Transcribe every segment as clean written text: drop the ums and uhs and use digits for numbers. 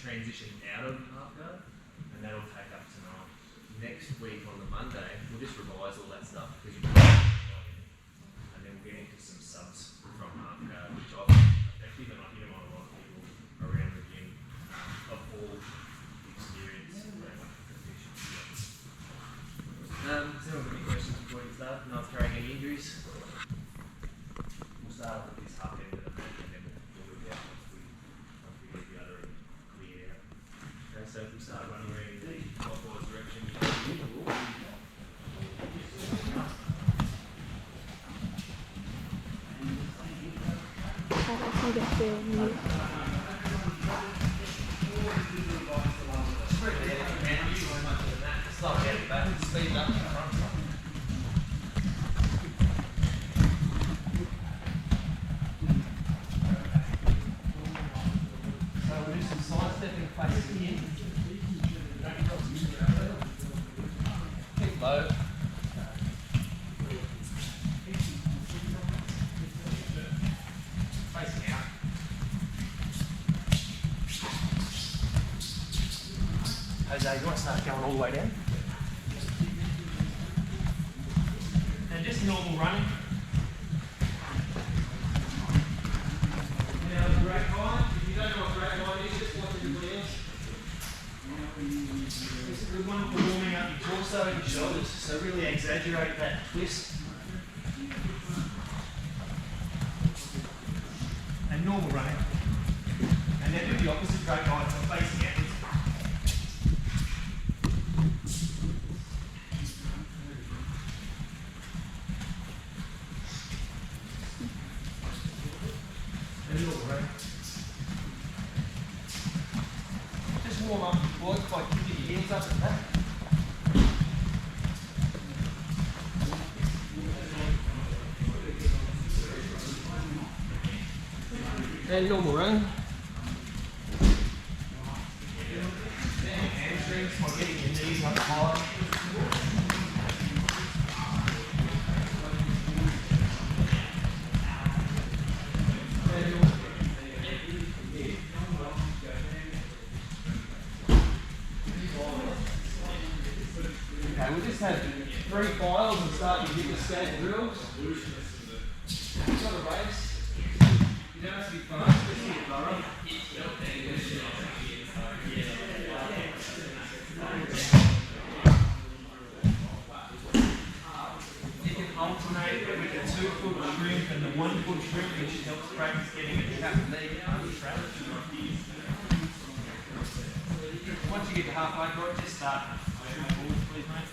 transition out of half guard, and that'll take up tonight. Next week on the Monday, we'll just revise all that stuff because and then we'll get into some subs from half guard, which I find effective, and I hear them on a lot of people around the gym of all experience around competition. Does anyone have any questions before we start? No one's carrying any injuries? We'll start with this half end of the match, and then we'll move out once we get the other end cleared out. Okay, so if we start running around in the clockwise direction, slow down the back, speed it up in front. So we'll do some side stepping facing in. Kick low. Facing out. Jose, you want to start going all the way down? And just normal running. Now the grapevine, if you don't know what grapevine is, just watch everybody else. It's a good one for warming up your torso and your shoulders, so really exaggerate that twist. And normal running. And then do the opposite grapevine, so facing out. Just warm up your quads by kicking your heels up and back. And normal run. Hamstrings by getting your knees up high. Okay, we'll just have 3 files and start your bigger scale drills. It's not a race. You don't have to be fast, just get thorough. You can alternate with the 2-foot shrimp and the 1-foot shrimp, which helps practice getting a trapped leg untrapped. Once you get to halfway through it, just start moving forward, please, mate.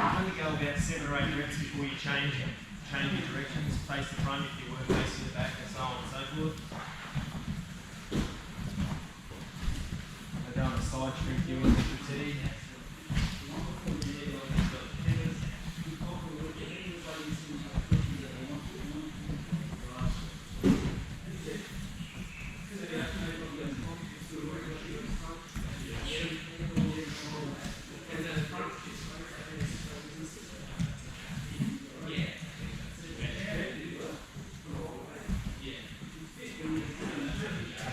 Only go about 7 or 8 reps before you change your directions. Face the front if you were facing the back, and so on and so forth. I go on a side strength you with fatigue.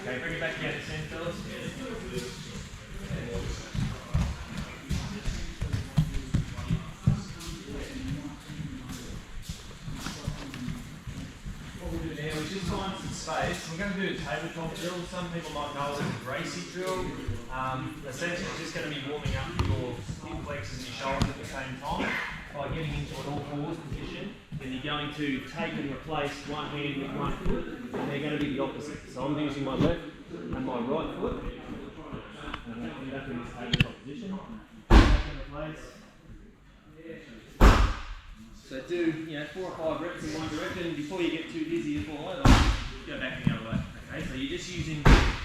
Okay, bring it back down to center, fellas. What we'll do now is just find some space. We're going to do a tabletop drill. Some people might know it as a Gracie drill. Essentially, it's just going to be warming up your hip flexors and your shoulders at the same time by getting into an all-fours position. Then you're going to take and replace one hand with one foot, and they're going to be the opposite. So I'm using my left and my right foot. And I'm back in this tabletop position. Back in place. So do, 4 or 5 reps in one direction. Before you get too dizzy and fall over, go back the other way. Okay, so you're just using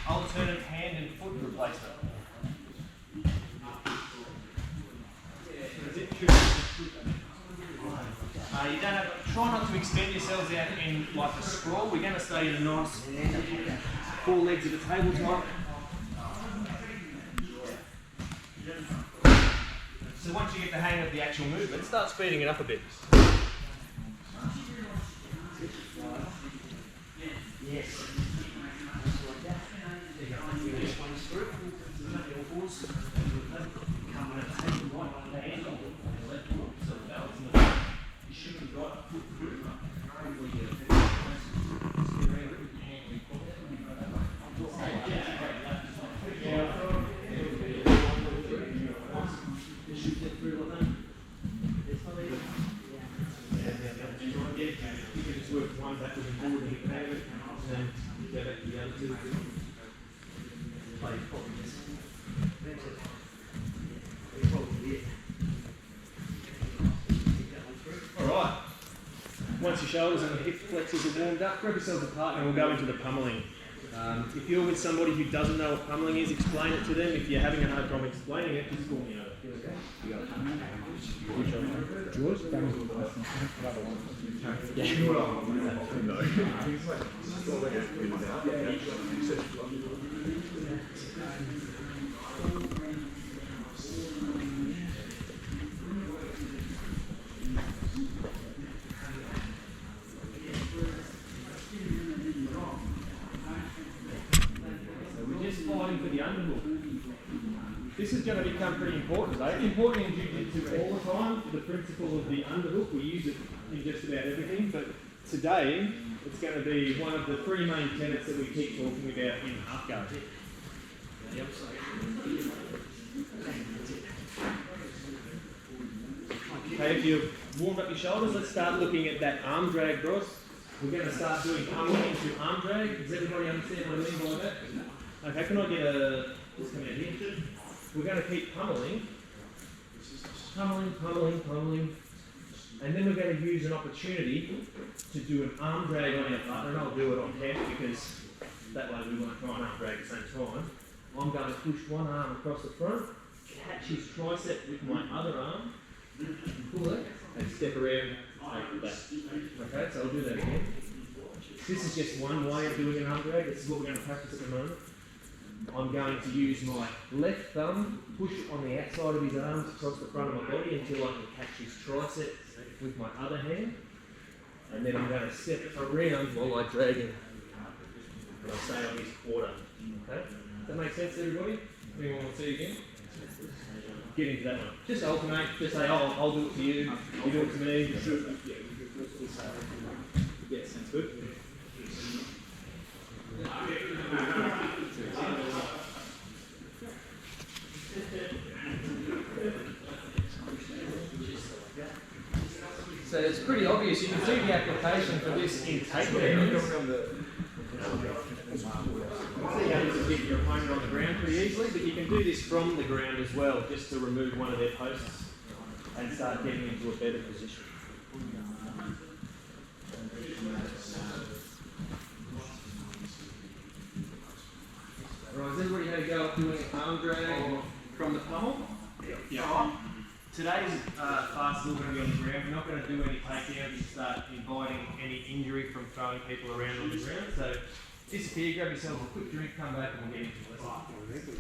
alternate hand and foot replacement. You don't have, try not to extend yourselves out in like a sprawl. We're going to stay in a nice 4 legs at a tabletop. So once you get the hang of the actual movement, start speeding it up a bit. Yes. Alright, once your shoulders and hip flexors are warmed up, grab yourselves a partner and we'll go into the pummeling. If you're with somebody who doesn't know what pummeling is, explain it to them. If you're having a hard time explaining it, just call me over. George? For the underhook. This is going to become pretty important, though. It's important in jiu-jitsu all the time. The principle of the underhook, we use it in just about everything, but today it's going to be one of the 3 main tenets that we keep talking about in half guard. Okay, if you've warmed up your shoulders, let's start looking at that arm drag, bros. We're going to start doing pummeling into arm drag. Does everybody understand what I mean by that? Okay, can I get a, just come out here. We're going to keep pummeling, and then we're going to use an opportunity to do an arm drag on our partner, and I'll do it on camera because that way we want to try and arm drag at the same time. I'm going to push one arm across the front, catch his tricep with my other arm, pull it, and step around like that. Okay, so I'll do that again. This is just one way of doing an arm drag. This is what we're going to practice at the moment. I'm going to use my left thumb, push on the outside of his arms across the front of my body until I can catch his tricep with my other hand. And then I'm going to step around while I drag him. And I'll stay on his quarter. Okay? Does that make sense, everybody? Anyone want to see again? Get into that one. Just alternate. Just say, oh, I'll do it to you. You do it to me. Yeah, sounds good. So it's pretty obvious. You can see the application for this in takedowns. See how you can get your opponent on the ground pretty easily, but you can do this from the ground as well, just to remove one of their posts and start getting into a better position. Right, has everybody had a go at doing an arm drag from the pummel? Yeah. Today's class is all going to be on the ground. We're not going to do any takedowns and start inviting any injury from throwing people around on the ground. So disappear, grab yourself a quick drink, come back and we'll get into the lesson.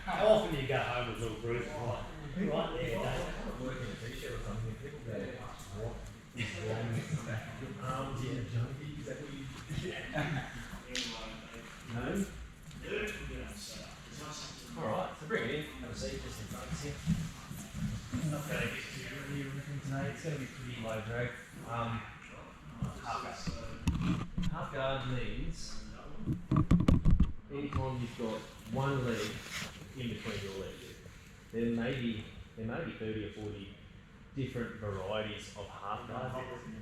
How often do you go home with little bruises? Right there, Dave. Working a t-shirt or something, people go, what is wrong with your arms? Yeah, junkie, is that what you No? Alright, so bring it in. Have a seat just in front of you. Okay. guard means anytime you've got one leg in between your legs, there may be 30 or 40 different varieties of half guard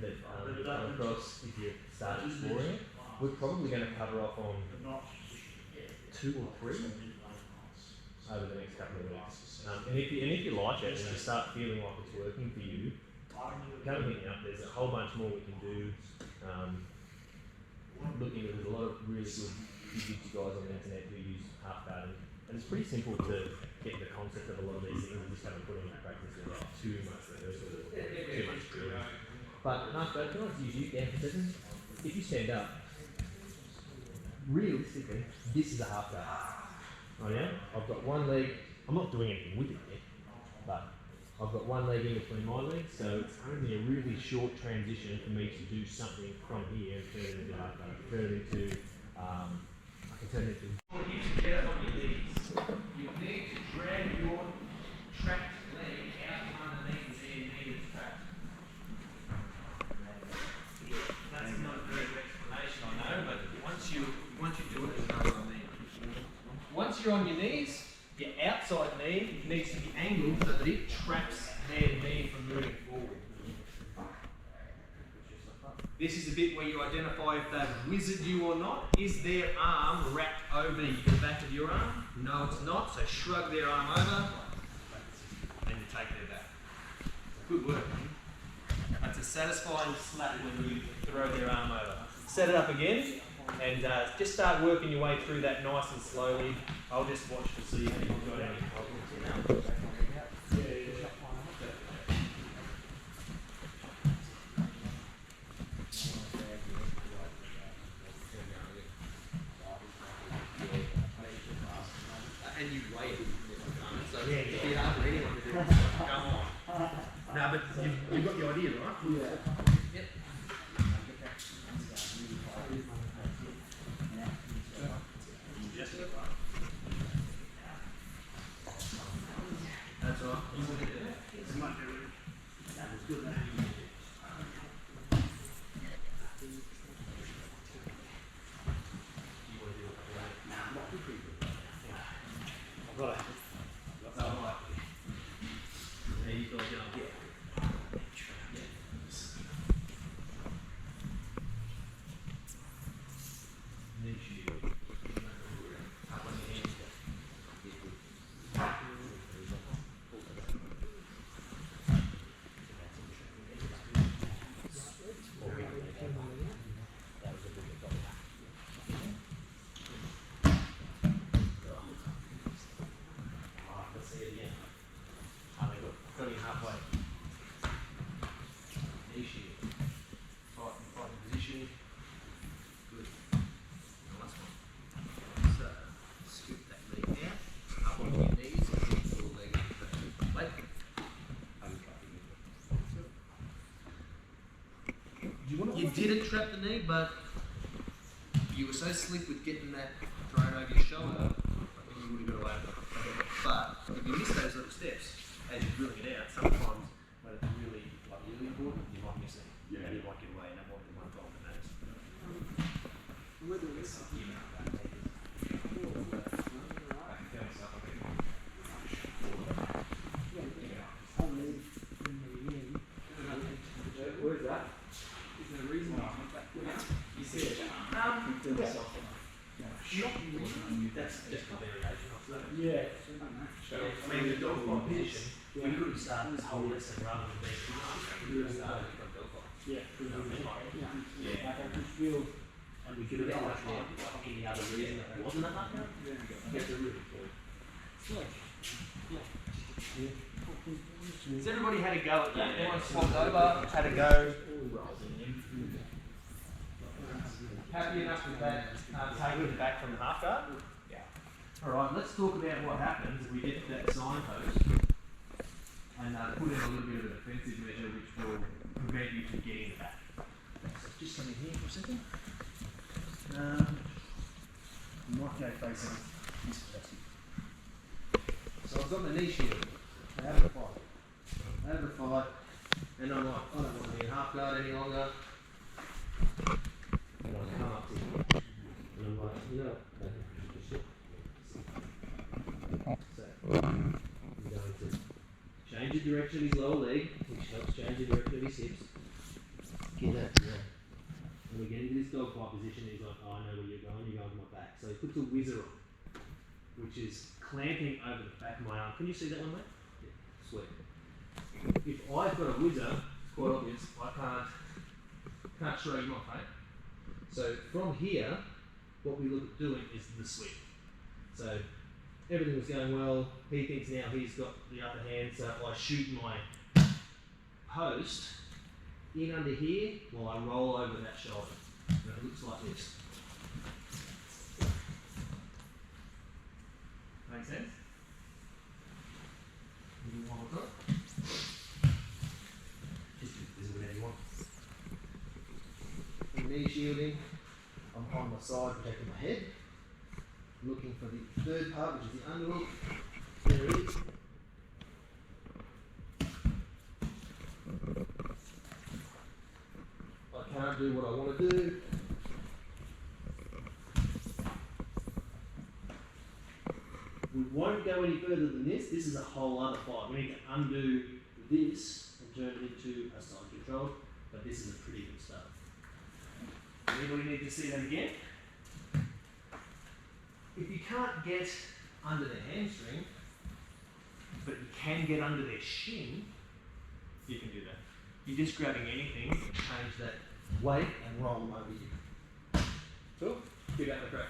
that you come across if you start exploring it. We're probably going to cover off on 2 or 3 over the next couple of weeks. And if you like it and you start feeling like it's working for you, come hit me up. There's a whole bunch more we can do. There's a lot of really good jiu-jitsu guys on the internet who use half guard, and it's pretty simple to get the concept of a lot of these things and just haven't put into practice without too much rehearsal or too much drilling. But half guard, can I just use you down for a second? If you stand up, realistically, this is a half guard. Oh yeah? I've got one leg, I'm not doing anything with it yet, but I've got one leg in between my legs, so it's only a really short transition for me to do something from here and turn it into half guard. I can turn it into... When you get up on your knees, you need to drag your trapped leg out from underneath the knee that's trapped. That's not a very good explanation, I know, but once you do it, you know what I mean. Once you're on your knees, your outside knee needs to be angled so that it traps their knee from moving forward. This is the bit where you identify if they've wizarded you or not. Is their arm wrapped over the back of your arm? No, it's not. So shrug their arm over and you take their back. Good work. That's a satisfying slap when you throw their arm over. Set it up again and just start working your way through that nice and slowly. I'll just watch to see if you've got any problems now. And you wait, so it'd be hard for anyone to do. Come on. No, but you've got the idea, right? Yeah. Yep. That's all right. You want to do that? It's much better. That was good. Right. Right. There you go, John. Yeah. Knee shield. Up on your hands. You didn't trap the knee, but you were so slick with getting that thrown over your shoulder, I think you would have got away with it. But if you miss those little steps as you're drilling it out, sometimes when it's really important, you might miss it. Yeah. And you might get away, and that might be one goal for those. Where's that? Is there a reason why? You see it? That's just a variation of that. Yeah. I mean, the dog competition, we could have started this whole lesson rather than being we could have started from dog fight. Yeah. Yeah. I can feel, and we could have got much more any other reason that wasn't a half guard. That's a really cool. Has everybody had a go at that? Everyone swapped over, had a go. Happy enough with that, taking it back from the half guard? Yeah. Alright, let's talk about what happens if we get to that signpost and put in a little bit of a defensive measure which will prevent you from getting it back. So just come in here for a second. You might go facing this plastic. So I've got my knee shield. I have a fight. And I'm like, I don't want to be in half guard any longer. I want to come up to the direction of his lower leg, which helps change the direction of his hips. Get that, and we get into this dog fight position, he's like, oh, I know where you're going to my back. So he puts a whizzer on, which is clamping over the back of my arm. Can you see that one, mate? Yeah, sweet. If I've got a whizzer, it's quite obvious, I can't shrug him off, mate. So from here, what we look at doing is the sweep. So everything was going well, he thinks now he's got the upper hand, so I shoot my post in under here while I roll over that shoulder. And it looks like this. Make sense? One more time. Just do whatever you want. Knee shielding. I'm on my side protecting my head. Looking for the third part, which is the underhook. There it is. I can't do what I want to do. We won't go any further than this. This is a whole other fight. We need to undo this and turn it into a side control, but this is a pretty good start. Anybody need to see that again? If you can't get under the hamstring, but you can get under their shin, You can do that. you're just grabbing anything, change that weight and roll them over you. Cool? Give that a crack.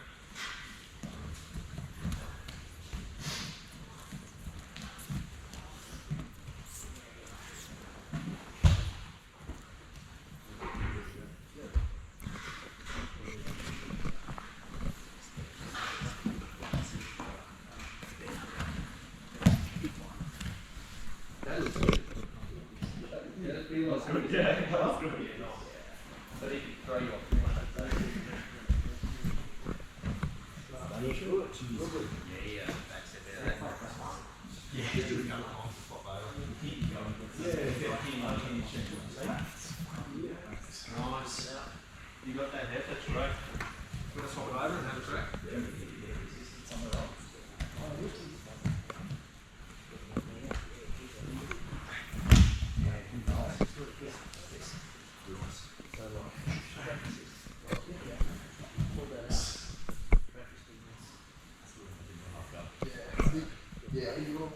That looks good. Yeah, that feels good. Yeah, that was good. So they can throw you off. Yeah, that's it there. Yeah, just do another one. Pop over. Nice. You got that head, that's great. Let's swap it over and have a track. Yeah, you will.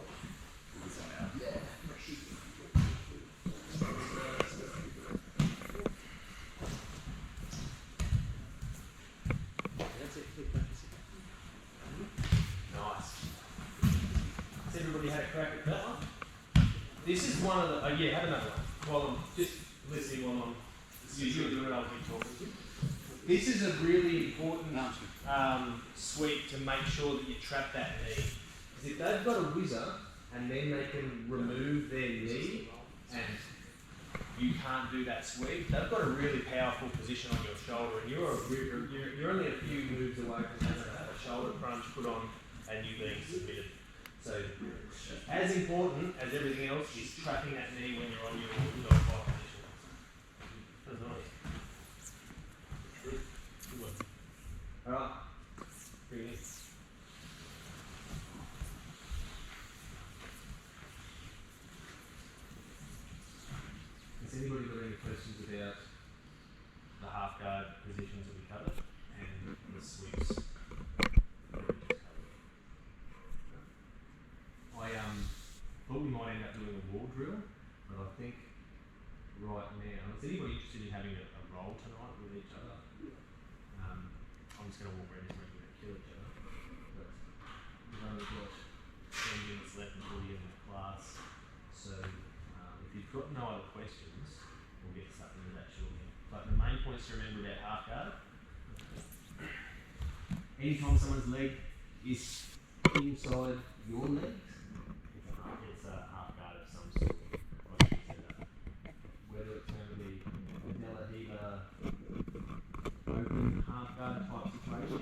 Nice. Has everybody had a crack at that one? This is one of the, oh yeah, have another one. While I'm just listening while I'm, you're doing it, I'll keep talking to you. This is a really important sweep to make sure that you trap that knee. Because if they've got a whizzer and then they can remove their knee and You can't do that sweep. They've got a really powerful position on your shoulder, and you're only a few moves away from having a shoulder crunch put on and you being submitted. So, as important as everything else is trapping that knee when you're on your dog fight position. That's nice. Good one. alright. Bring it in. Has anybody got any questions about The half guard positions that we covered and the sweeps. I thought we might end up doing a wall drill, but I think right now, is anybody interested in having a roll tonight with each other? I'm just going to walk around this room and kill each other. But we've only got 10 minutes left until the end of the class, so if you've got no other questions, we'll get stuck into that shortly. But the main points to remember about half guard: anytime someone's leg is inside your legs, it's a half guard of some sort. Like you said, whether it's going to be a De La Diva open half guard type situation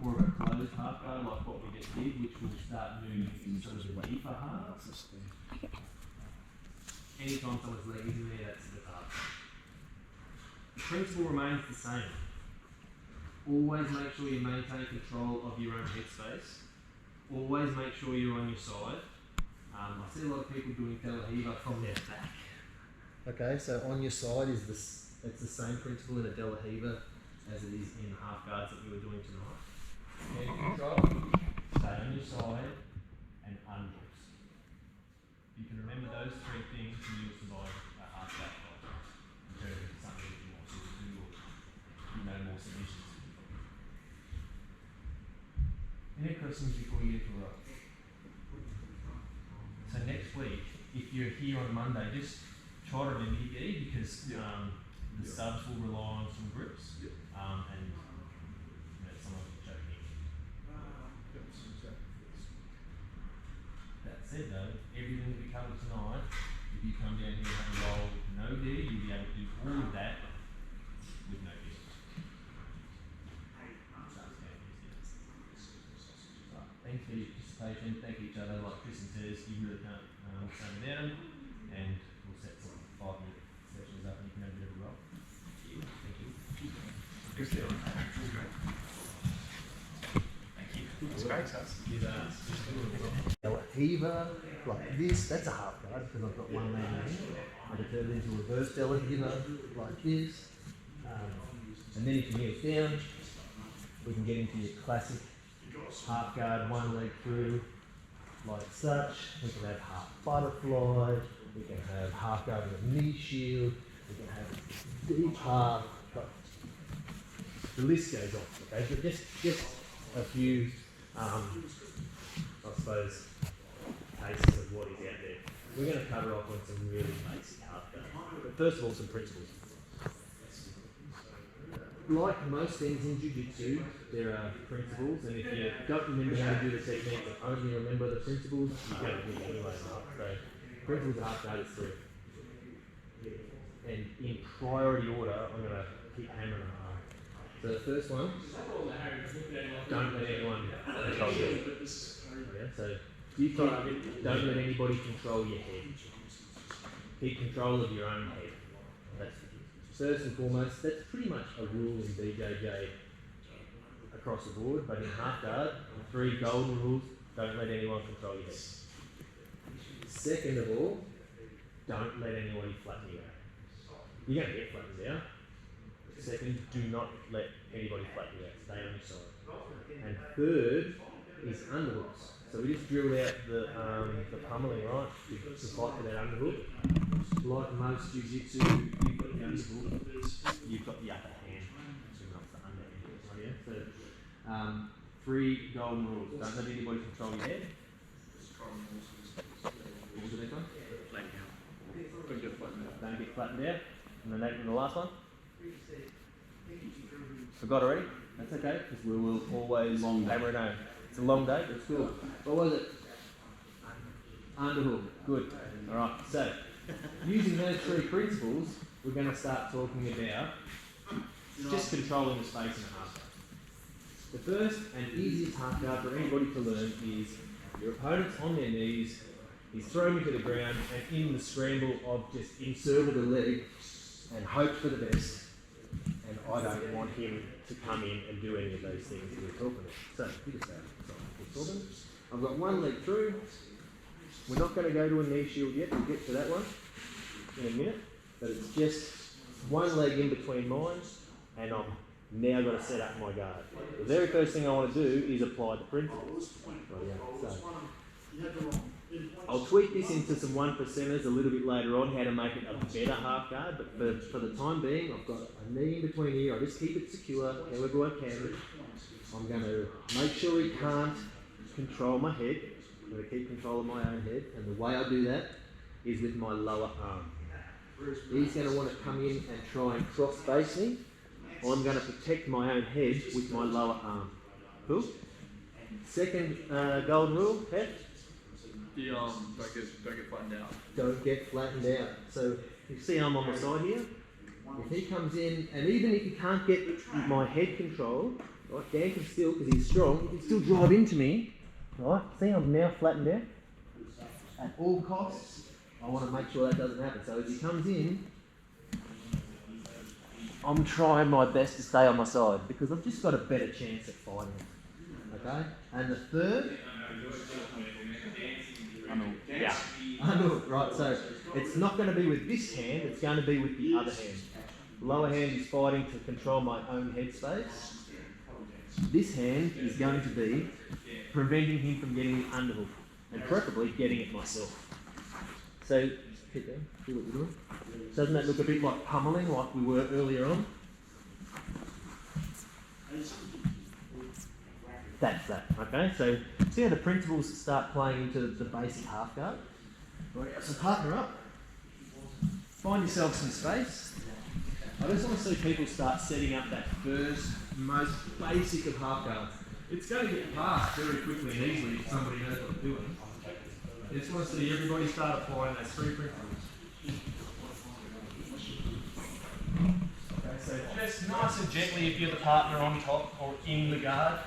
or a closed half guard like what we just did, which will start moving into sort of a deeper halves. Anytime someone's leg is in there, that's the half. The principle remains the same. Always make sure you maintain control of your own headspace. Always make sure you're on your side. I see a lot of people doing De La Riva from their back. Okay, so on your side is this. It's the same principle in a De La Riva as it is in half guards that we were doing tonight. Head control, stay on your side, and unhooks. You can remember those three things and you'll survive a half guard fight. In terms of something that you want to do or more submissions. Any questions before you get to row? So next week, if you're here on Monday, just try to remember your gi because the subs will rely on some grips and someone will choke in. That said though, everything that we covered tonight, if you come down here and have a roll no gi, you'll be able to do all of that with no gi. Thanks for your participation, thank each other, like Chris and Tez, you really can't say without them, and we'll set some 5-minute sessions up and you can have a bit of a roll. Thank you. Good deal. Thank you. It's great, Saz. De La Riva, like this, that's a half guard because I've got one man in. I can turn it into a reverse De La Riva, like this. And then if you kneel down, we can get into your classic half guard, one leg through, like such. We can have half butterfly, we can have half guard with a knee shield, we can have deep half, but the list goes on, okay? But just a few, I suppose, cases of what is out there. We're going to cover off on some really basic half guard. But first of all, some principles. Like most things in Jiu-Jitsu, there are principles, and if you don't remember how to do the technique and only remember the principles, you can't do it anyway. So, principles of half guard is 3. And in priority order, I'm going to keep hammering them home. So the first one, don't let anyone control you. Yeah, so don't let anybody control your head. Keep control of your own head. That's first and foremost. That's pretty much a rule in BJJ across the board, but in half guard, 3 golden rules: don't let anyone control your head. Second of all, don't let anybody flatten you out. You're going to get flattened out. Second, do not let anybody flatten you out. Stay on your side. And third is underhooks. So we just drilled out the pummeling, right, to fight for that underhook. Like most jiu-jitsu, you've got the underhook, you've got the upper hand, so not the underhand. Yeah? So 3 golden rules. Don't let anybody control your head. What was the next one? Don't get flattened out. And then the last one? Forgot already? That's okay, because we will always hammer it home. It's a long day, but it's cool. What was it? Underhook. Good. Alright, so using those 3 principles, we're going to start talking about just controlling the space in a half guard. The first and easiest half guard for anybody to learn is your opponent's on their knees, he's thrown me to the ground, and in the scramble I've just inserted a leg and hoped for the best. And I don't want him to come in and do any of those things that we're talking about. So, I've got one leg through. We're not going to go to a knee shield yet. We'll get to that one in a minute. But it's just one leg in between mine, and I've now got to set up my guard. The very first thing I want to do is apply the principles. So, I'll tweak this into some 1%ers a little bit later on, how to make it a better half guard, but for the time being, I've got a knee in between here. I just keep it secure, however I can. I'm going to make sure he can't control my head. I'm going to keep control of my own head, and the way I do that is with my lower arm. He's going to want to come in and try and cross-face me. I'm going to protect my own head with my lower arm. Cool? Second golden rule, Pep? Don't get flattened out. Don't get flattened out. So you see I'm on my side here. If he comes in, and even if he can't get my head control, right, Dan can still, because he's strong, he can still drive into me. Right? See, I'm now flattened out. At all costs, I want to make sure that doesn't happen. So as he comes in, I'm trying my best to stay on my side because I've just got a better chance at fighting. Okay? And the third Yeah. Underhook, right, so it's not going to be with this hand, it's going to be with the other hand. Lower hand is fighting to control my own headspace. This hand is going to be preventing him from getting the underhook, and preferably getting it myself. So, keep going, see what you're doing. Doesn't that look a bit like pummeling like we were earlier on? That's that, okay? So, see how the principles start playing into the basic half guard? Right, so partner up. Find yourself some space. I just want to see people start setting up that first, most basic of half guards. It's going to get passed very quickly and easily if somebody knows what they're doing. I just want to see everybody start applying those three principles. Okay, so just nice and gently if you're the partner on top or in the guard.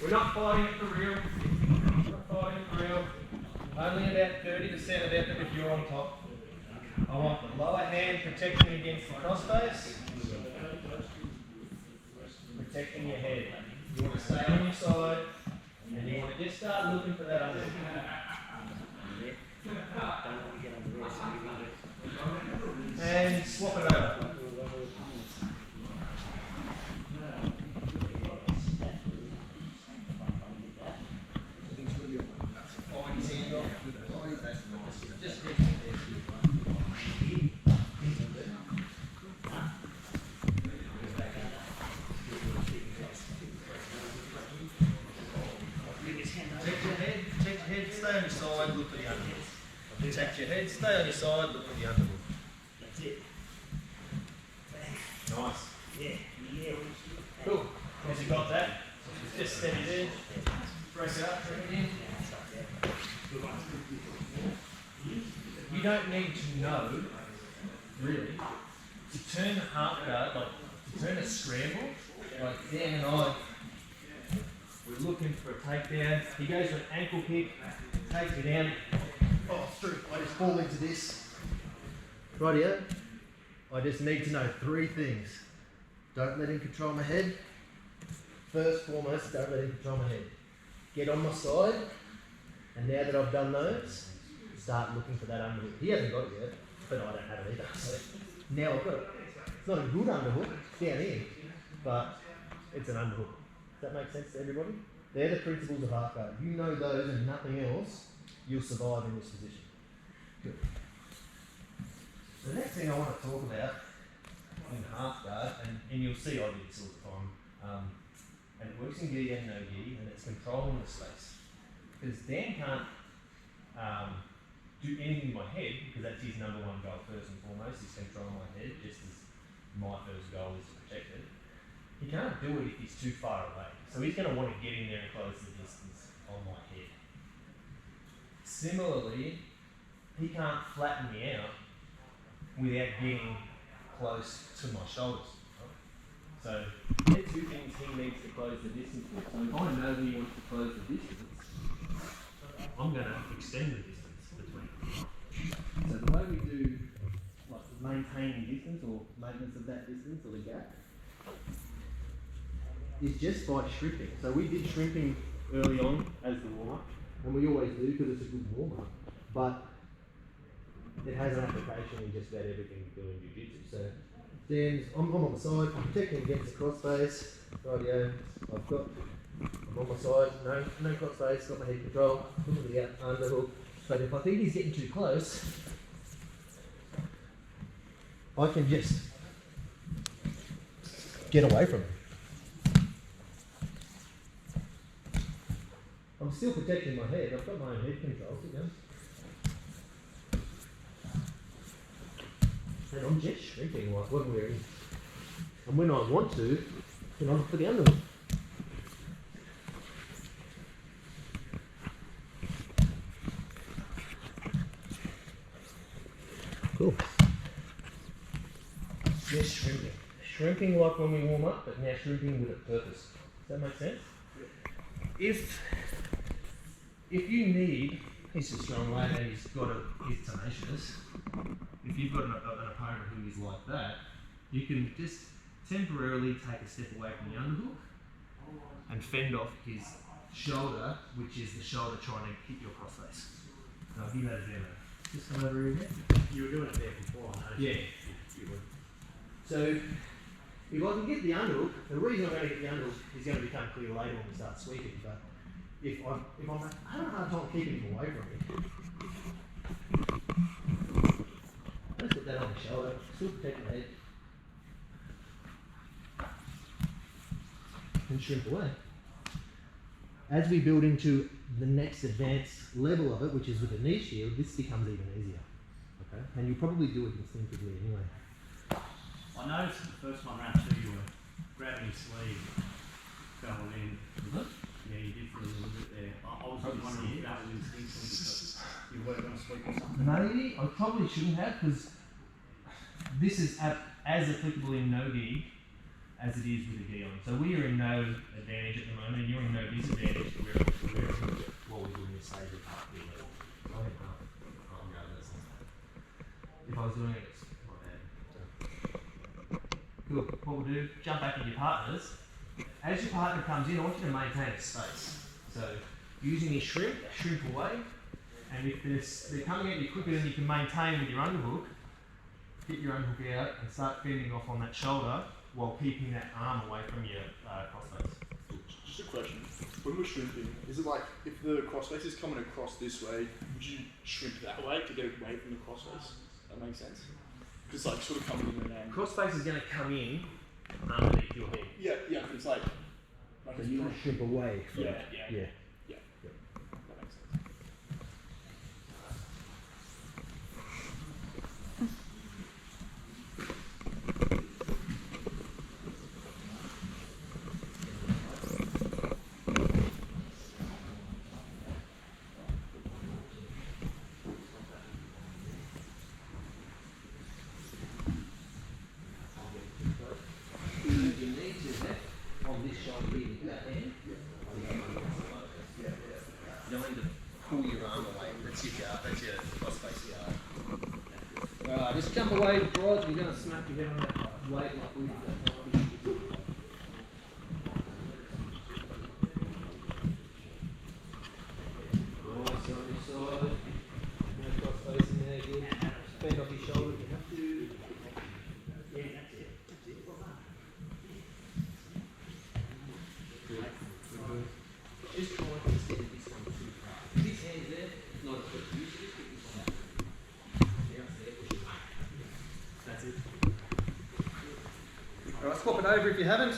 We're not fighting it for real. We're not fighting it for real. Only about 30% of effort if you're on top. I want the lower hand protecting against the crossface. Protecting your head. You want to stay on your side and you want to just start looking for that under. And swap it over. Stay on your side, look for the underhook. Protect your head, stay on your side, look for the underhook. That's it. Nice. Yeah. Cool. Once you've got that, just steady there. Break it up, bring it in. You don't need to know, really, to turn the half guard, like to turn a scramble, like Dan and I, we're looking for a takedown. He goes for an ankle kick, takes me down. Oh, through. I just fall into this. Rightio. I just need to know three things. Don't let him control my head. First foremost, don't let him control my head. Get on my side, and now that I've done those, start looking for that underhook. He hasn't got it yet, but I don't have it either. So now I've got it. It's not a good underhook, it's down here, but it's an underhook. Does that make sense to everybody? They're the principles of half guard. You know those and nothing else, you'll survive in this position. Good. The next thing I want to talk about in half guard, and you'll see I do this all the time, and it works in gi and no gi, and it's controlling the space. Because Dan can't do anything in my head, because that's his number one goal first and foremost, is controlling my head, just as my first goal is to protect it. He can't do it if he's too far away. So he's going to want to get in there and close the distance on my head. Similarly, he can't flatten me out without getting close to my shoulders. Right? So there are two things he needs to close the distance with. So if I know he wants to close the distance, I'm going to extend the distance between them. So the way we do like maintaining distance or maintenance of that distance or the gap is just by shrimping. So we did shrimping early on as the warm-up, and we always do because it's a good warm-up, but it has an application in just about everything we do in jiu-jitsu. So Dan's, I'm on the side, I'm protecting against the crossface, rightio, I'm on my side, no crossface, got my head control, looking for the underhook, but if I think he's getting too close, I can just get away from him. I'm still protecting my head. I've got my own head control. And I'm just shrinking like when we're in. And when I want to, then I look for the underhook. Cool. Just shrimping. Shrimping like when we warm up, but now shrimping with a purpose. Does that make sense? If you need, he's a strong lad and he's tenacious. If you've got an opponent who is like that, you can just temporarily take a step away from the underhook and fend off his shoulder, which is the shoulder trying to hit your crossface. And I'll give that a demo. Just come over here again. You were doing it there before, I noticed. Yeah. You would. So, if I can get the underhook, the reason I'm going to get the underhook is going to become clear later when we start sweeping, but if I'm having a hard time keeping him away from me, I just put that on the shoulder, still protect the head, and shrink away. As we build into the next advanced level of it, which is with the knee shield, this becomes even easier. Okay? And you probably do it instinctively anyway. I noticed the first one round too, you were grabbing your sleeve, going in. Yeah, you did for a little bit there. I was just wondering if that was instinctual because you weren't going to sweep or something. Maybe, I probably shouldn't have, because this is as applicable in no gig as it is with a gi on. So we are in no advantage at the moment, and you're in no disadvantage to where what we're doing is stage of part B. Go ahead, Mark. If I was doing it, it's my bad. Cool. What we'll do, jump back into your partners. As your partner comes in, I want you to maintain a space. So using your shrink away, and if they're coming at you quicker than you can maintain with your underhook, get your underhook out and start fending off on that shoulder while keeping that arm away from your crossface. Just a question. When we're shrimping, is it like if the crossface is coming across this way, would you shrimp that way to get away from the crossface? That makes sense? Because like sort of coming in and Crossface is going to come in underneath your head. yeah, it's like So you want to shrink away from yeah. it. Yeah. That makes sense. You need to have on this shoulder here with that hand. You don't need to pull your arm away. That's your crossface guard. Alright, just jump away, broads. We're going to smack your head on that weight like we did. Nice on your side. No crossface in there, good. Bend off your shoulder if you have to. Yeah, that's it. Just try to extend this one too far. This hand there, not a foot. You should just put this one out. Now it's there, push it back. That's it. Alright, swap it over if you haven't.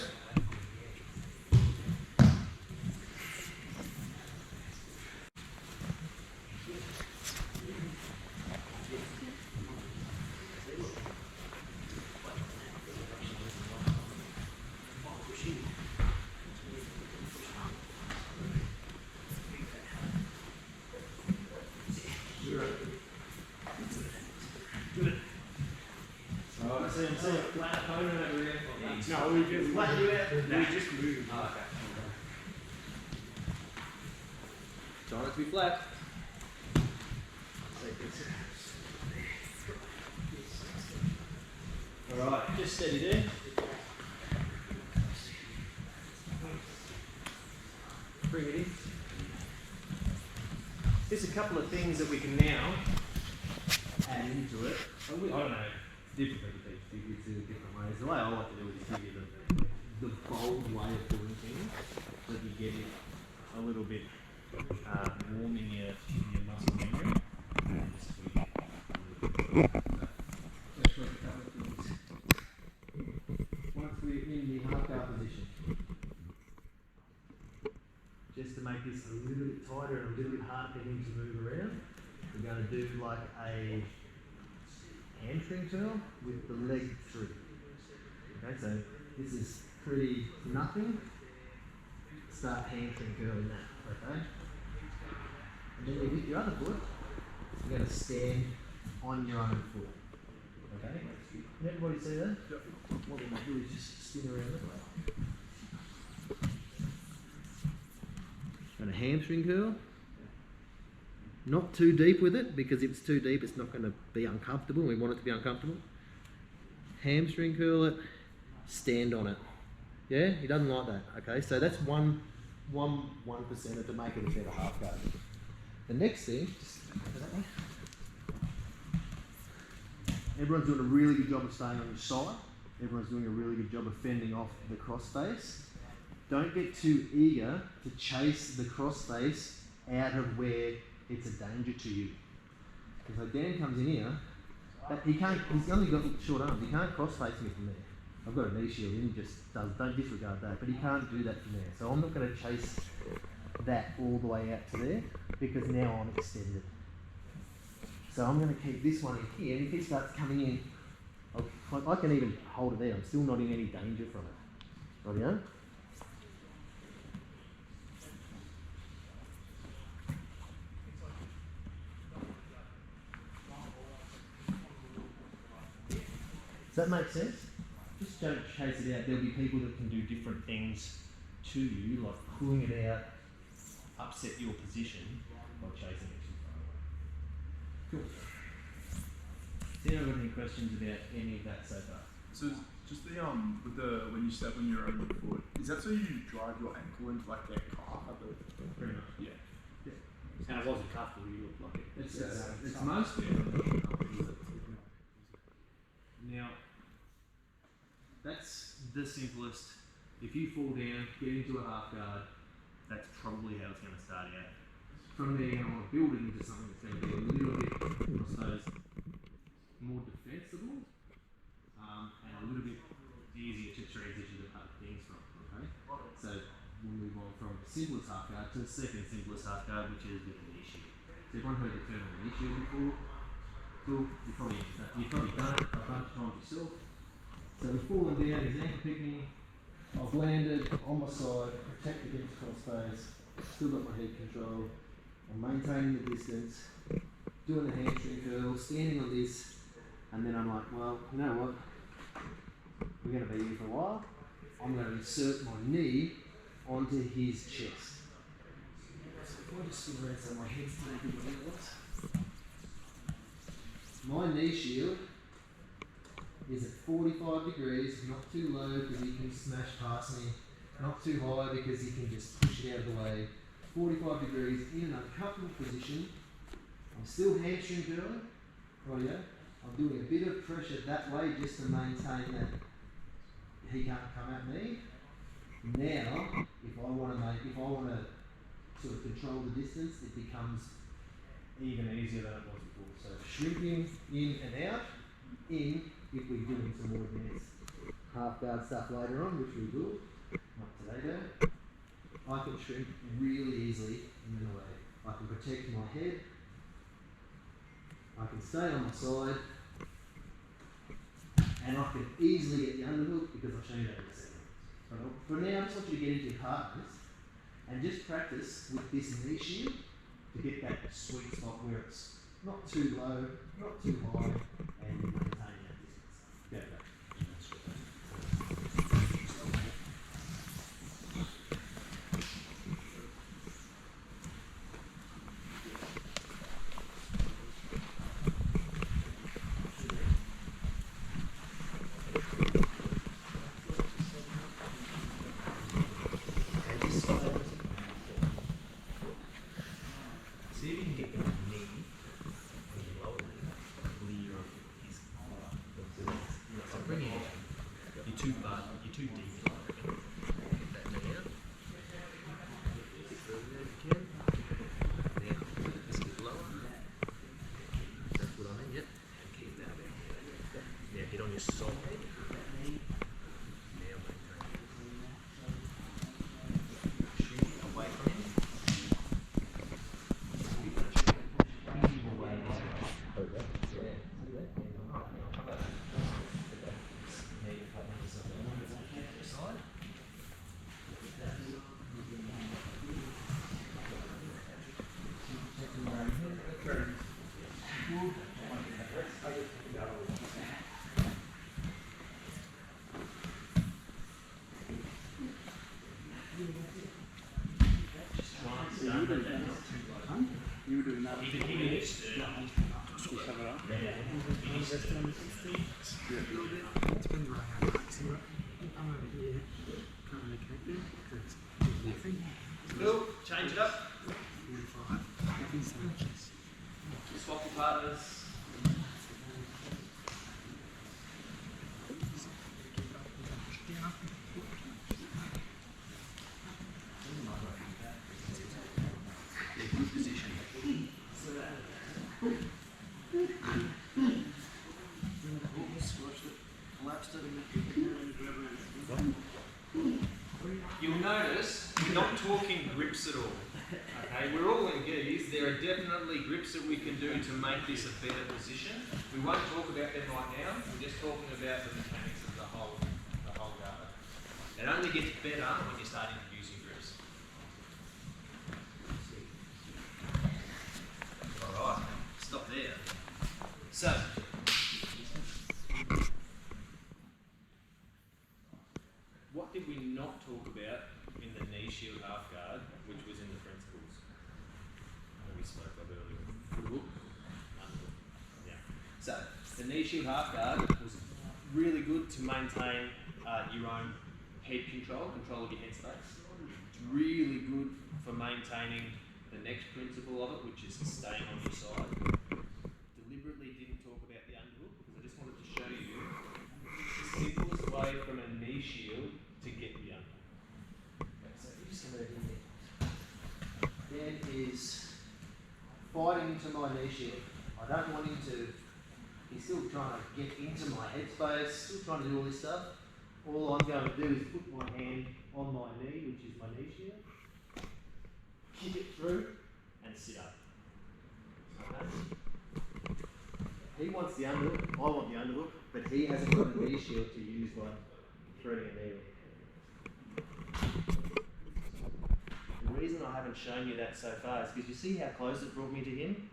See a flat opponent over here. No, we just Flat you out. we just moved. Oh, okay. Trying it to be flat. Alright, just steady there. Bring it in. There's a couple of things that we can now add into it. I don't know, different people do it different ways. The way I like to do it is give you the bold way of doing things, so that you get it a little bit warm in your muscle memory. And just tweak it a little bit. Let's work a couple of things. Once we're in the half guard position, just to make this a little bit tighter and a little bit harder for him to move around, we're going to do like a hamstring curl with the leg through. Okay, so this is pretty nothing. Start hamstring curling that, okay? And then with your other foot, you're going to stand on your own foot. Okay? Can everybody see that? Yep. What we might do is just spin around that way. And a hamstring curl. Not too deep with it, because if it's too deep it's not going to be uncomfortable. We want it to be uncomfortable. Hamstring curl it, stand on it. Yeah, he doesn't like that. Okay, so that's one percenter to make it a better half guard. The next thing, everyone's doing a really good job of staying on your side. Everyone's doing a really good job of fending off the cross face. Don't get too eager to chase the cross face out of where it's a danger to you. So Dan comes in here, but he's only got short arms, he can't cross face me from there. I've got a knee shield and he just don't disregard that, but he can't do that from there. So I'm not going to chase that all the way out to there because now I'm extended. So I'm going to keep this one in here, and if he starts coming in, I can even hold it there. I'm still not in any danger from it. Rightio? Does that make sense? Just don't chase it out. There'll be people that can do different things to you, like pulling it out, upset your position by chasing it too far away. Cool. Does anyone got any questions about any of that so far? So just the with the when you step on your own foot, is that so you drive your ankle into like their calf? Pretty much. Yeah. And it wasn't comfortable, you looked like it. It's mostly now. That's the simplest. If you fall down, get into a half guard, that's probably how it's going to start out. From there, you're going to want to build it into something that's going to be a little bit, I suppose, more defensible and a little bit easier to transition to other things from. Okay, so we'll move on from the simplest half guard to the second simplest half guard, which is with the knee shield. So everyone heard the term of the knee shield before? Cool. You've probably done it a bunch of times yourself. So we've fallen down, he's ankle picking, I've landed on my side, protect against cross face, still got my head control, I'm maintaining the distance, doing the hamstring curl, standing on this, and then I'm like, well, you know what, we're going to be here for a while, I'm going to insert my knee onto his chest. So if I just spin around so my head's taken where it was. My knee shield is at 45 degrees, not too low because he can smash past me, not too high because he can just push it out of the way. 45 degrees in an uncomfortable position. I'm still hamstring curling, rightio. I'm doing a bit of pressure that way just to maintain that he can't come at me. Now, if I want to sort of control the distance, it becomes even easier than it was before. So shrinking in and out, in if we're doing some more advanced half guard stuff later on, which we will, not today though. I can shrink really easily and then away. I can protect my head, I can stay on my side, and I can easily get the underhook because I'll show you that in a second. But for now, I just want you to get into your partners and just practice with this knee shield to get that sweet spot where it's not too low, not too high, and maintaining that distance. Go back. You were doing that. Depends where I am. Cool. Change it up. Swap your partners. Good position. You'll notice we're not talking grips at all. Okay, we're all in gis. There are definitely grips that we can do to make this a better position. We won't talk about them right now. We're just talking about the mechanics of the whole guard. It only gets better when you start introducing grips. All right, stop there. So. What did we not talk about in the knee shield half guard, which was in the principles that we spoke of earlier? Foothook, underhook. Yeah. So the knee shield half guard was really good to maintain your own head control of your head space. It's really good for maintaining the next principle of it, which is staying on your side. Deliberately didn't talk about the underhook because I just wanted to show you the simplest way from a knee shield to get the underhook. Okay, so if you just come over here. Dan is fighting into my knee shield. I don't want him to, he's still trying to get into my headspace, still trying to do all this stuff. All I'm going to do is put my hand on my knee, which is my knee shield, kick it through, and sit up. Okay. He wants the underhook, I want the underhook, but he hasn't got a knee shield to use by threading a knee. The reason I haven't shown you that so far is because you see how close it brought me to him?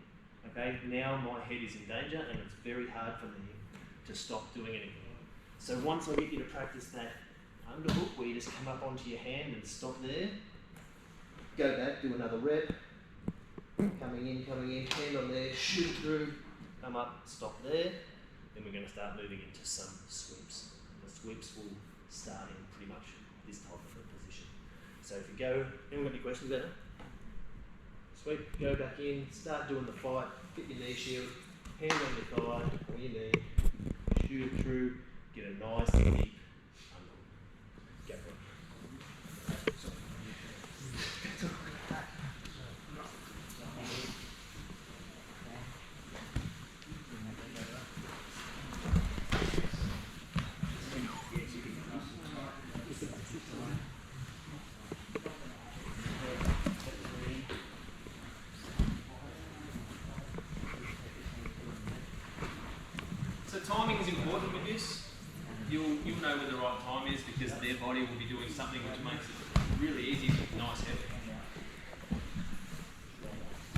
Okay, now my head is in danger and it's very hard for me to stop doing anything. So once I get you to practice that underhook where you just come up onto your hand and stop there, go back, do another rep, coming in, hand on there, shoot through, come up, stop there, then we're going to start moving into some sweeps. The sweeps will start in pretty much this type of a position. So if you go, anyone got any questions about that? Sweep, go back in, start doing the fight, get your knee shield, hand on your thigh, or your knee, shoot it through, get a nice deep underhook. Go for it. So timing is important with this. You'll know when the right time is because their body will be doing something which makes it really easy with nice head.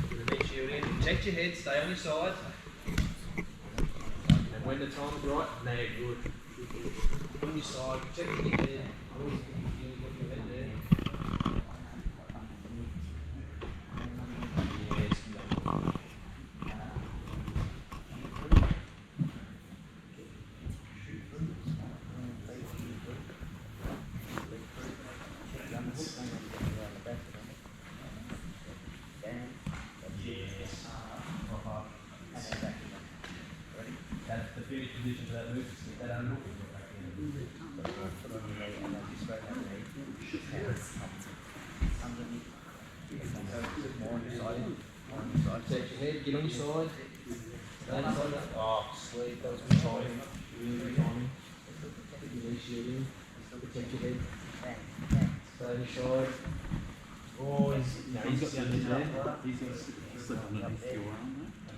Put the knee shield in, protect your head, stay on your side. And when the time's right, now you're good. On your side, protect your head. Always put your head there. Yes, no. That's the finish position for that move. Just get that underhook. Protect your head, get on your side. Stay on your side. Oh, sweet. That was good timing. Really good timing. Put your knee shield in. Protect your head. Stay on your side. Oh, he's got the underhook there. He's going to slip underneath your arm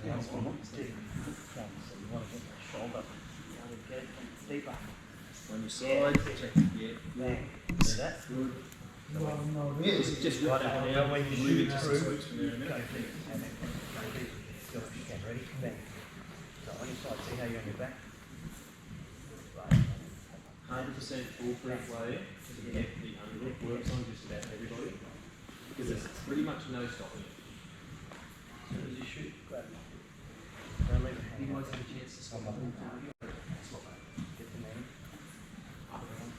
there. That's one. So you want to get the shoulder deeper. On your side, yeah. So that's good. Yeah, it's just right out now when you move it through. Go deep. And then go deep. Okay, ready? Bang. So on your side, see how you're on your back? 100% foolproof way to get the underhook works on just about everybody because there's pretty much no stopping it. As soon as you shoot, grab it. Don't leave it hang. You guys have a chance to swap up. Swap up. Get the knee. Up and on.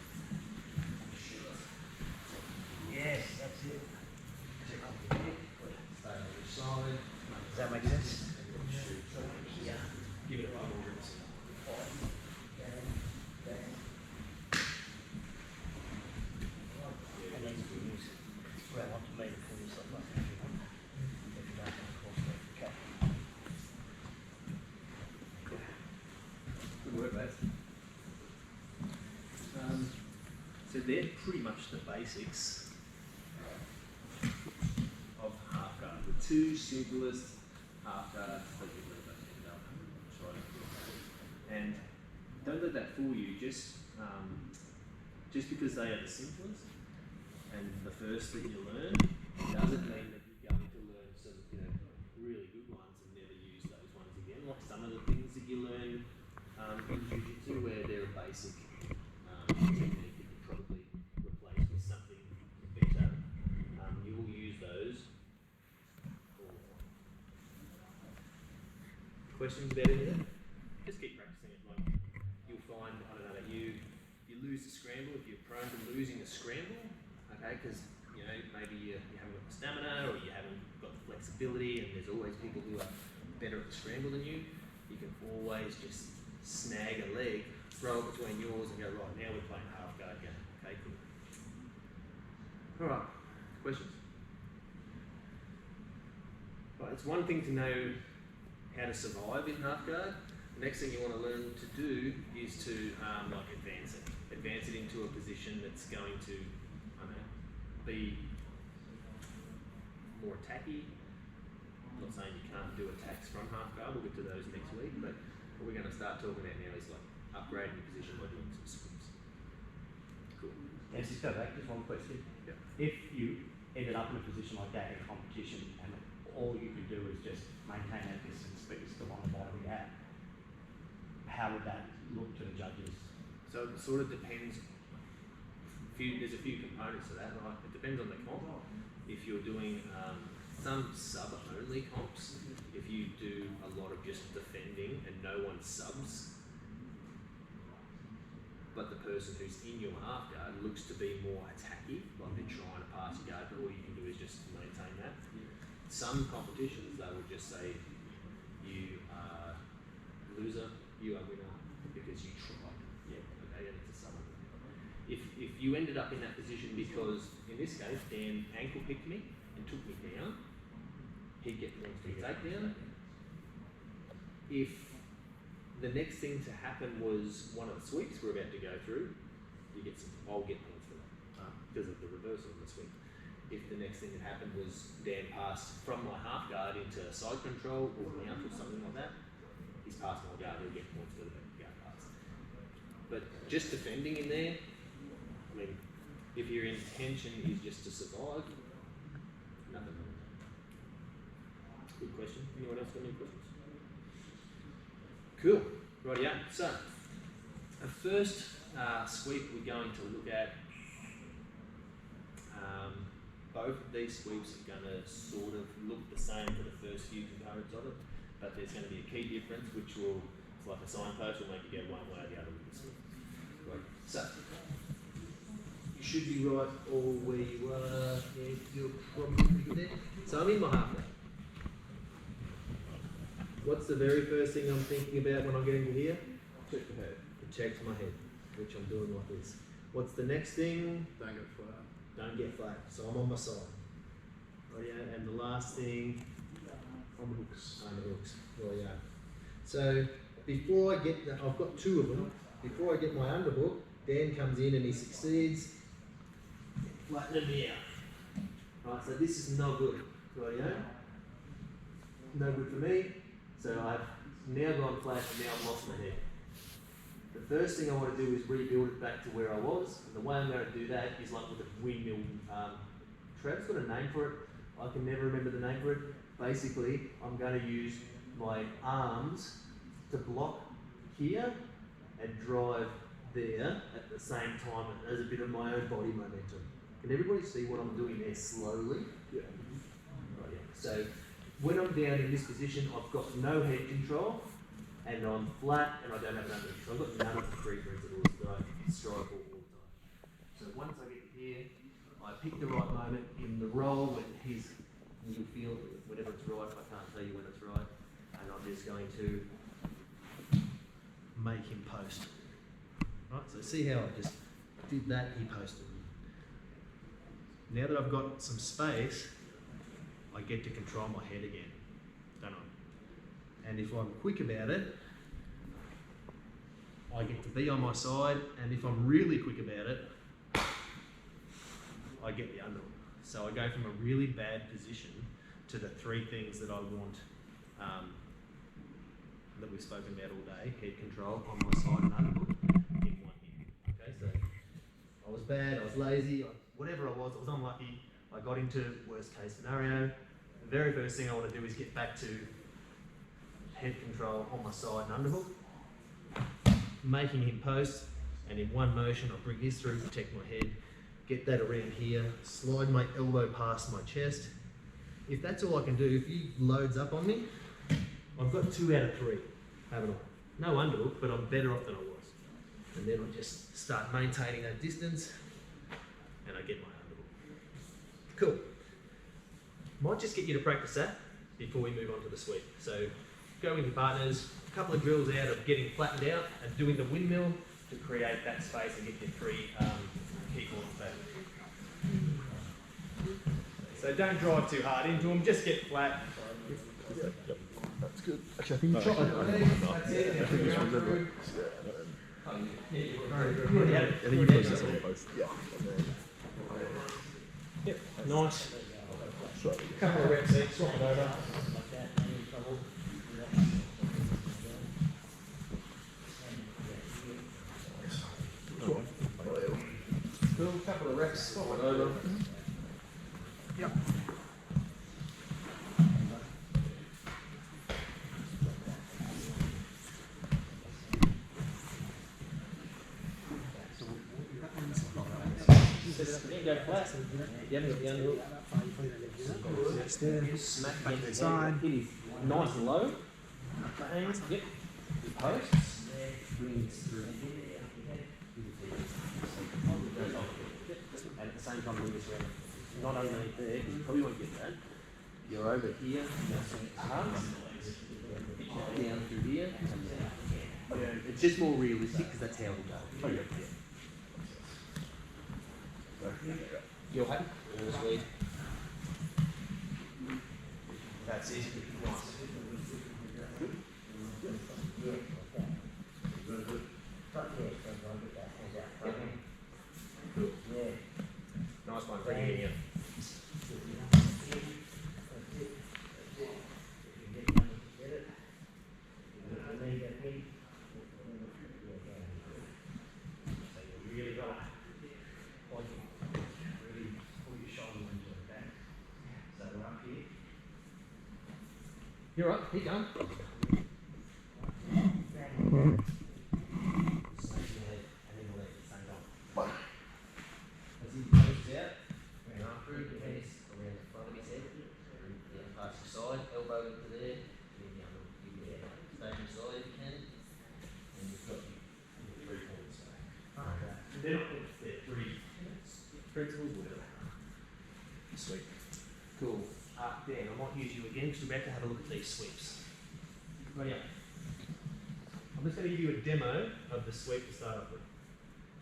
they're pretty much the basics of half guard. The two simplest half guards that you'll ever end up trying to do. And don't let that fool you. Just because they are the simplest and the first that you learn doesn't mean that you're going to learn some, really good ones and never use those ones again. Like some of the things that you learn in jiu-jitsu, where they're a basic technique that you probably replace with something better. You will use those all the time. Questions about any of that? Just keep practicing it. Like you'll find, I don't know, that you lose the scramble if you're prone to losing the scramble. Okay, because maybe you haven't got the stamina or you haven't got the flexibility, and there's always people who are better at the scramble than you. You can always just snag a leg, throw it between yours, and go, right, now we're playing half guard game. Okay, cool. All right, questions? Right, it's one thing to know how to survive in half guard. The next thing you want to learn to do is to advance it. Advance it into a position that's going to, be more attacky. I'm not saying you can't do attacks from half guard, we'll get to those next week, but what we're going to start talking about now is like upgrading your position by doing some swims. Cool. Let's just go back, just one question. Yeah. If you ended up in a position like that in a competition and all you could do is just maintain that distance but you're still on the bottom of the gap, how would that look to the judges? So it sort of depends. There's a few components to that, right? It depends on the comp. If you're doing some sub-only comps, if you do a lot of just defending and no one subs, but the person who's in your half guard looks to be more attacky, like they're trying to pass your guard, but all you can do is just maintain that. Some competitions, they would just say, you are loser, you are winner, because you tried. Yeah, okay, and it's a sub. If you ended up in that position because, in this case, Dan ankle picked me and took me down, he'd get points for the takedown. If the next thing to happen was one of the sweeps we're about to go through, I'll get points for that because of the reversal of the sweep. If the next thing that happened was Dan passed from my half guard into side control or mount or something like that, he's passed my guard, he'll get points for the guard pass. But just defending in there, I mean, if your intention is just to survive, nothing wrong. Good question. Anyone else got any questions? Cool. Right, yeah. So, our first sweep we're going to look at, both of these sweeps are going to sort of look the same for the first few components of it, but there's going to be a key difference which will, it's like a signpost, will make you go one way or the other with the sweep. Right. So, you should be right all where you are. Yeah, you're probably pretty good there. So I'm in my half guard. What's the very first thing I'm thinking about when I'm getting to here? Check the head. To check my head, which I'm doing like this. What's the next thing? Don't get flat. Don't get flat. So I'm on my side. Right, yeah. And the last thing, On the hooks. on the hooks. Right, yeah. So before I get, I've got two of them. Before I get my underhook, Dan comes in and he succeeds. Flatten me out. Right, so this is no good. Right, yeah. No good for me. So I've now gone flat and now I've lost my head. The first thing I want to do is rebuild it back to where I was, and the way I'm going to do that is like with a windmill. Trev's got a name for it. I can never remember the name for it. Basically, I'm going to use my arms to block here and drive there at the same time as a bit of my own body momentum. Can everybody see what I'm doing there slowly? Yeah. Right, yeah. So when I'm down in this position, I've got no head control, and I'm flat, and I don't have enough control. I've got none of the free principles that I strike all the time. So once I get here, I pick the right moment in the roll when you feel whenever it's right. I can't tell you when it's right, and I'm just going to make him post. Right. So see how I just did that? He posted. Now that I've got some space, I get to control my head again, don't I? And if I'm quick about it, I get to be on my side, and if I'm really quick about it, I get the underhook. So I go from a really bad position to the three things that I want, that we've spoken about all day: head control, on my side, and underhook in one hit. Okay, so I was bad, I was lazy, whatever I was unlucky. I got into worst case scenario. The very first thing I want to do is get back to head control on my side and underhook, making him post, and in one motion I bring this through, protect my head, get that around here, slide my elbow past my chest. If that's all I can do, if he loads up on me, I've got 2 out of 3, haven't I? No underhook, but I'm better off than I was. And then I just start maintaining that distance, and I get my underhook. Cool. Might just get you to practice that before we move on to the sweep. So go with your partners, a couple of drills out of getting flattened out and doing the windmill to create that space and get your 3 key corners back. So don't drive too hard into them, just get flat. Yep, that's good. Actually, I think you That's it. I think this one's over. Very good. I think you process on both. Yeah. Yep, nice. Slightly. Couple of reps each, swap it over. Cool, couple of reps, swap it over. Yep. Go flat. Yep, the underhook. Smack back to the side. It is nice and low. Hands. Yep. The posts. Brings through. And at the same time, bring this around. Not underneath there, because you probably won't get that. You're over here. Arms. Down through here. Yeah. It's just more realistic because that's how we go. Oh, yeah. You're happy? Sweet. That's it. Nice. Nice one. Bring it in here. You're right, keep going. Sweet. Cool. Dan, I might use you again because we're about to have a look at these sweeps. Right, yeah. I'm just going to give you a demo of the sweep to start off with.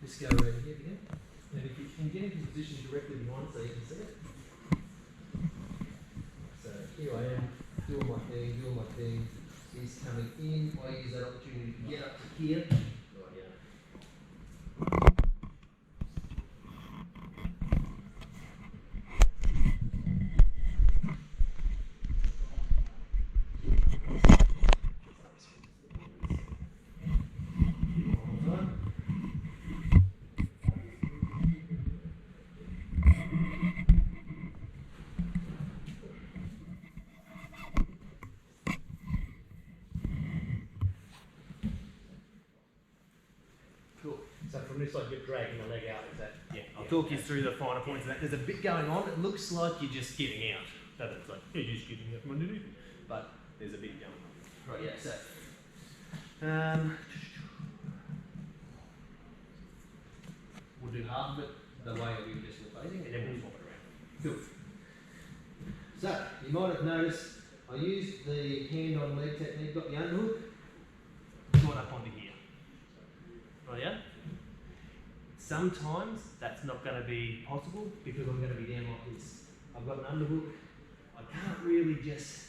Just go around here again. And if you can get into position directly behind so you can see it. So here I am, doing my thing. He's coming in. I use that opportunity to get up to here. Right, yeah. Cool. So from this side, you're dragging the leg out. Is that? Yeah. I'll talk you through the finer points of that. There's a bit going on. It looks like you're just getting out. Doesn't it? It's like you're just getting out from underneath. But there's a bit going on. Right. Yeah. So. We'll do half of it the way we were just replacing, and then we'll swap it around. Cool. So you might have noticed I used the hand on leg technique. Got the underhook. Got up onto here. Oh yeah? Sometimes that's not going to be possible because I'm going to be down like this. I've got an underhook. I can't really just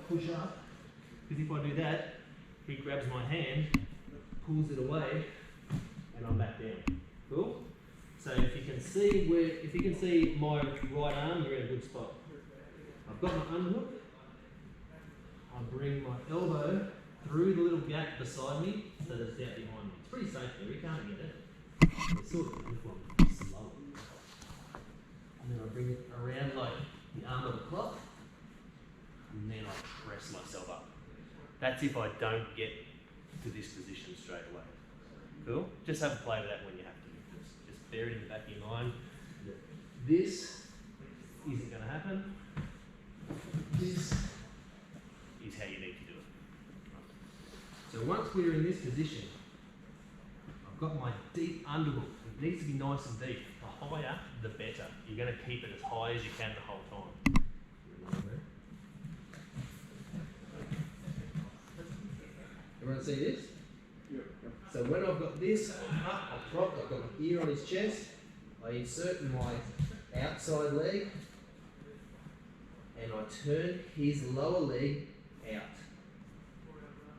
push up because if I do that, he grabs my hand, pulls it away, and I'm back down. Cool? So if you can see my right arm, you're in a good spot. I've got my underhook. I bring my elbow through the little gap beside me so that it's out behind me. It's pretty safe there, you can't get it. It's sort of slow. And then I bring it around like the arm of a clock. And then I press myself up. That's if I don't get to this position straight away. Cool? Just have a play with that when you have to. Just bear it in the back of your mind. This isn't going to happen. This is how you need to do it. So once we're in this position, I've got my deep underhook. It needs to be nice and deep. The higher, the better. You're going to keep it as high as you can the whole time. Everyone see this? Yeah. So when I've got this up front, I've got my ear on his chest, I insert my outside leg and I turn his lower leg out.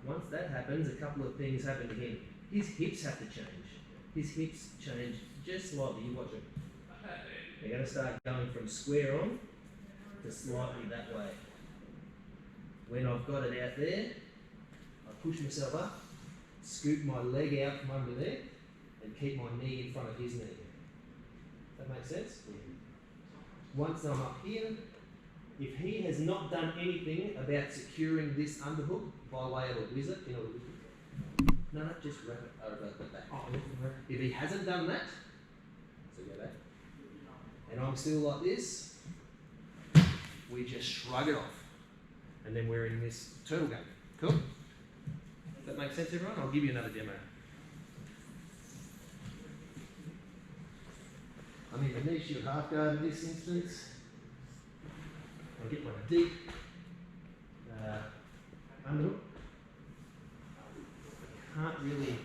Once that happens, a couple of things happen to him. His hips have to change. His hips change just slightly. You watch it. They're going to start going from square on to slightly that way. When I've got it out there, I push myself up, scoop my leg out from under there, and keep my knee in front of his knee. That makes sense? Once I'm up here, if he has not done anything about securing this underhook by way of a wizard, you know, no, just wrap it over the back. If he hasn't done that, so go back, and I'm still like this, we just shrug it off, and then we're in this turtle game. Cool? Does that make sense, everyone? I'll give you another demo. I'm in the knee shield half guard in this instance. I'll get my deep underhook. Can't really